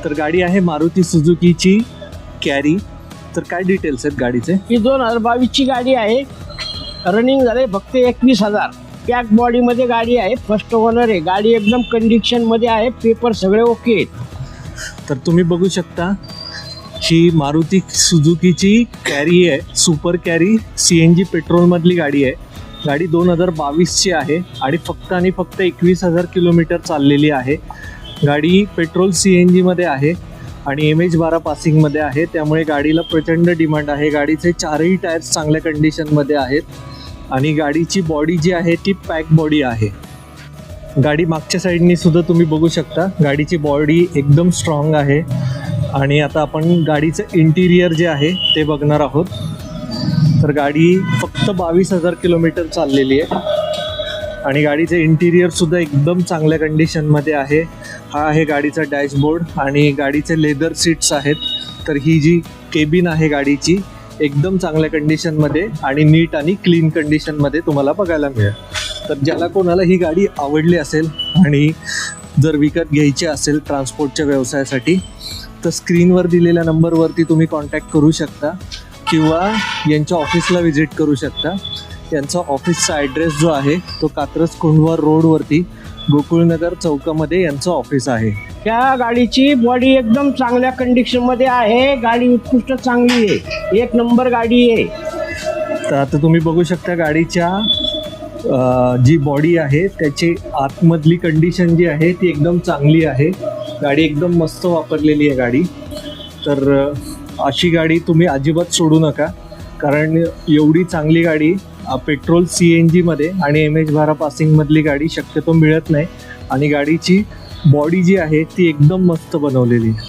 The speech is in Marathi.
तर गाडी आहे मारुती सुझुकीची कॅरी. तर काय डिटेल्स आहेत गाडीचे? ही 2022 ची गाडी आहे. रनिंग झाले फक्त 21,000. पॅक बॉडीमध्ये गाडी आहे. फर्स्ट ओनर आहे. गाडी एकदम कंडिशनमध्ये आहे. पेपर सगळे ओके आहेत. तर तुम्ही बघू शकता ही मारुती सुझुकीची कॅरी आहे. सुपर कॅरी CNG पेट्रोलमधली गाडी आहे. गाडी 2022ची आहे आणि फक्त 21,000 किलोमीटर चाललेली आहे. गाडी पेट्रोल CNGमध्ये आहे आणि MH12 पासिंगमध्ये आहे. त्यामुळे गाडीला प्रचंड डिमांड आहे. गाडीचे चारही टायर्स चांगल्या कंडिशनमध्ये आहेत आणि गाडीची बॉडी जी आहे ती पॅक बॉडी आहे. गाडी मागच्या साईडनी सुद्धा तुम्ही बघू शकता गाडीची बॉडी एकदम स्ट्रॉंग आहे. आणि आता आपण गाडीचं इंटिरियर जे आहे ते बघणार आहोत. तर गाडी फक्त 22,000 किलोमीटर चाललेली आहे आणि गाडीचं इंटिरियरसुद्धा एकदम चांगल्या कंडिशनमध्ये आहे. हा आहे गाडीचा डॅशबोर्ड आणि गाडीचे लेदर सीट्स आहेत. तर ही जी केबिन आहे गाडीची एकदम चांगल्या कंडिशनमध्ये आणि नीट आणि क्लीन कंडिशनमध्ये तुम्हाला बघायला मिळेल. तर ज्याला कोणाला ही गाडी आवडली असेल आणि जर विकत घ्यायची असेल ट्रान्सपोर्टच्या व्यवसायासाठी तर स्क्रीनवर दिलेल्या नंबरवरती तुम्ही कॉन्टॅक्ट करू शकता किंवा यांच्या ऑफिसला व्हिजिट करू शकता. यांचा ऑफिसचा ॲड्रेस जो आहे तो कात्रज कुंडवर रोडवरती गोकुळनगर चौकामध्ये यांचं ऑफिस आहे. त्या गाडीची बॉडी एकदम चांगल्या कंडिशनमध्ये आहे. गाडी उत्कृष्ट चांगली आहे. एक नंबर गाडी आहे. तर आता तुम्ही बघू शकता गाडीच्या जी बॉडी आहे त्याची आतमधली कंडिशन जी आहे ती एकदम चांगली आहे. गाडी एकदम मस्त वापरलेली आहे गाडी. तर अशी गाडी तुम्ही अजिबात सोडू नका कारण एवढी चांगली गाडी पेट्रोल CNGमध्ये आणि MH12 पासिंगमधली गाडी शक्यतो मिळत नाही आणि गाडीची बॉडी जी आहे ती एकदम मस्त बनवलेली आहे.